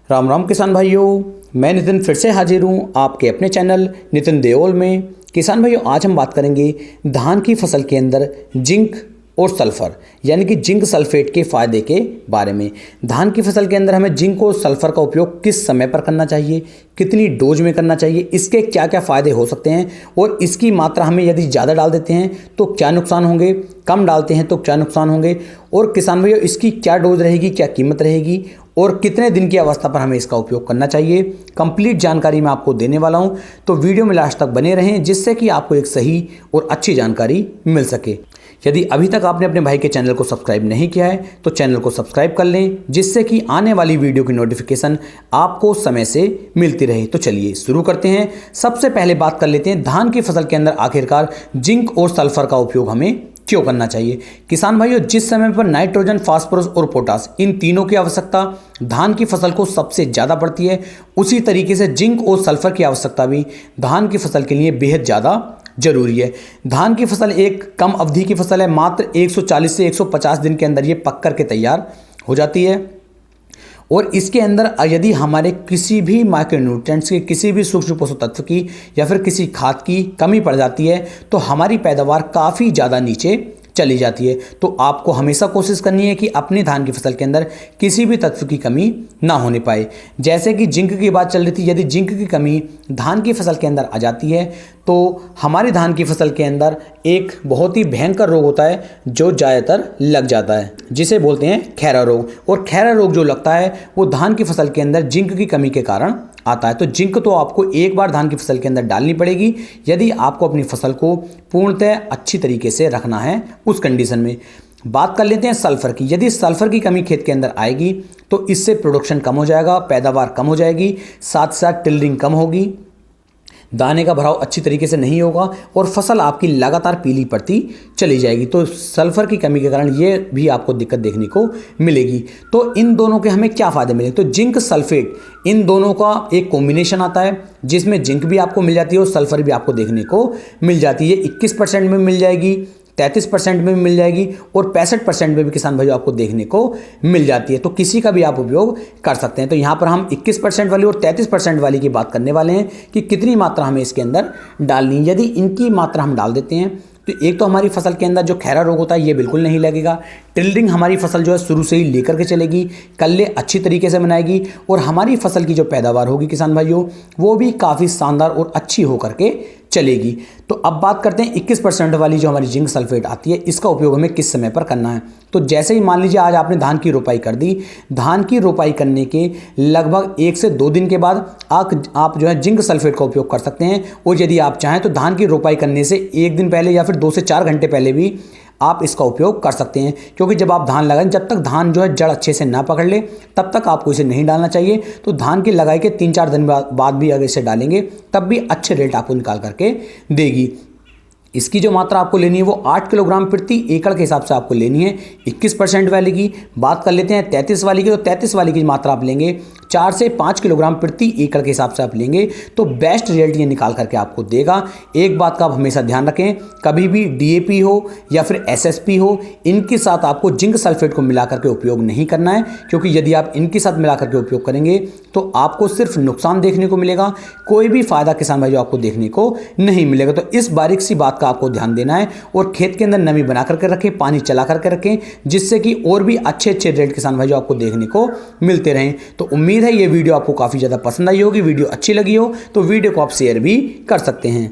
राम राम किसान भाइयों, मैं नितिन फिर से हाजिर हूँ आपके अपने चैनल नितिन देओल में। किसान भाइयों, आज हम बात करेंगे धान की फसल के अंदर जिंक और सल्फ़र यानी कि जिंक सल्फेट के फ़ायदे के बारे में। धान की फसल के अंदर हमें जिंक और सल्फ़र का उपयोग किस समय पर करना चाहिए, कितनी डोज में करना चाहिए, इसके क्या क्या फ़ायदे हो सकते हैं और इसकी मात्रा हमें यदि ज़्यादा डाल देते हैं तो क्या नुकसान होंगे, कम डालते हैं तो क्या नुकसान होंगे, और किसान भाइयों इसकी क्या डोज रहेगी, क्या कीमत रहेगी और कितने दिन की अवस्था पर हमें इसका उपयोग करना चाहिए। कंप्लीट जानकारी मैं आपको देने वाला हूं, तो वीडियो में लास्ट तक बने रहें जिससे कि आपको एक सही और अच्छी जानकारी मिल सके। यदि अभी तक आपने अपने भाई के चैनल को सब्सक्राइब नहीं किया है तो चैनल को सब्सक्राइब कर लें जिससे कि आने वाली वीडियो की नोटिफिकेशन आपको समय से मिलती रहे। तो चलिए शुरू करते हैं। सबसे पहले बात कर लेते हैं धान की फसल के अंदर आखिरकार जिंक और सल्फर का उपयोग हमें क्यों करना चाहिए। किसान भाइयों, जिस समय पर नाइट्रोजन, फास्फोरस और पोटास इन तीनों की आवश्यकता धान की फसल को सबसे ज़्यादा पड़ती है, उसी तरीके से जिंक और सल्फर की आवश्यकता भी धान की फसल के लिए बेहद ज़्यादा जरूरी है। धान की फसल एक कम अवधि की फसल है, मात्र 140 से 150 दिन के अंदर ये पक करके तैयार हो जाती है और इसके अंदर यदि हमारे किसी भी माइक्रोन्यूट्रिएंट्स की, किसी भी सूक्ष्म पोषक तत्व की या फिर किसी खाद की कमी पड़ जाती है तो हमारी पैदावार काफ़ी ज़्यादा नीचे चली जाती है। तो आपको हमेशा कोशिश करनी है कि अपनी धान की फसल के अंदर किसी भी तत्व की कमी ना होने पाए। जैसे कि जिंक की बात चल रही थी, यदि जिंक की कमी धान की फसल के अंदर आ जाती है तो हमारी धान की फसल के अंदर एक बहुत ही भयंकर रोग होता है जो ज़्यादातर लग जाता है, जिसे बोलते हैं खैरा रोग। और खैरा रोग जो लगता है वो धान की फसल के अंदर जिंक की कमी के कारण आता है। तो जिंक तो आपको एक बार धान की फसल के अंदर डालनी पड़ेगी यदि आपको अपनी फसल को पूर्णतः अच्छी तरीके से रखना है। उस कंडीशन में बात कर लेते हैं सल्फर की। यदि सल्फर की कमी खेत के अंदर आएगी तो इससे प्रोडक्शन कम हो जाएगा, पैदावार कम हो जाएगी, साथ साथ टिलरिंग कम होगी, दाने का भराव अच्छी तरीके से नहीं होगा और फसल आपकी लगातार पीली पड़ती चली जाएगी। तो सल्फर की कमी के कारण ये भी आपको दिक्कत देखने को मिलेगी। तो इन दोनों के हमें क्या फ़ायदे मिलेंगे, तो जिंक सल्फेट इन दोनों का एक कॉम्बिनेशन आता है जिसमें जिंक भी आपको मिल जाती है और सल्फर भी आपको देखने को मिल जाती है। 21% में मिल जाएगी, 33% में भी मिल जाएगी और 65% में भी किसान भाइयों आपको देखने को मिल जाती है। तो किसी का भी आप उपयोग कर सकते हैं। तो यहाँ पर हम 21% वाली और 33% वाली की बात करने वाले हैं कि कितनी मात्रा हमें इसके अंदर डालनी है। यदि इनकी मात्रा हम डाल देते हैं तो एक तो हमारी फसल के अंदर जो खैरा रोग होता है ये बिल्कुल नहीं लगेगा। टिल्डिंग हमारी फसल जो है शुरू से ही लेकर के चलेगी, कल्ले अच्छी तरीके से बनाएगी और हमारी फसल की जो पैदावार होगी किसान भाइयों वो भी काफ़ी शानदार और अच्छी होकर के चलेगी। तो अब बात करते हैं 21% वाली जो हमारी जिंक सल्फेट आती है, इसका उपयोग हमें किस समय पर करना है। तो जैसे ही मान लीजिए आज आपने धान की रोपाई कर दी, धान की रोपाई करने के लगभग 1 से 2 दिन के बाद आप जो है जिंक सल्फेट का उपयोग कर सकते हैं। और यदि आप चाहें तो धान की रोपाई करने से 1 दिन पहले या फिर 2 से 4 घंटे पहले भी आप इसका उपयोग कर सकते हैं, क्योंकि जब आप धान लगाएं, जब तक धान जो है जड़ अच्छे से ना पकड़ ले तब तक आपको इसे नहीं डालना चाहिए। तो धान की लगाई के 3-4 दिन बाद भी अगर इसे डालेंगे तब भी अच्छे रेट आपको निकाल करके देगी। इसकी जो मात्रा आपको लेनी है वो 8 किलोग्राम प्रति एकड़ के हिसाब से आपको लेनी है। 21% वाली की बात कर लेते हैं 33 वाली की, तो 33 वाली की मात्रा आप लेंगे 4 से 5 किलोग्राम प्रति एकड़ के हिसाब से आप लेंगे तो बेस्ट रिजल्ट ये निकाल करके आपको देगा। एक बात का आप हमेशा ध्यान रखें, कभी भी DAP हो या फिर SSP हो, इनके साथ आपको जिंक सल्फेट को मिला करके उपयोग नहीं करना है, क्योंकि यदि आप इनके साथ मिला करके उपयोग करेंगे तो आपको सिर्फ नुकसान देखने को मिलेगा, कोई भी फायदा किसान भाई आपको देखने को नहीं मिलेगा। तो इस बारीक सी बात का आपको ध्यान देना है और खेत के अंदर नमी बना करके रखें, पानी चला करके रखें, जिससे कि और भी अच्छे रेट किसान भाई आपको देखने को मिलते रहें। तो उम्मीद है ये वीडियो आपको काफ़ी ज़्यादा पसंद आई होगी। वीडियो अच्छी लगी हो तो वीडियो को आप शेयर भी कर सकते हैं।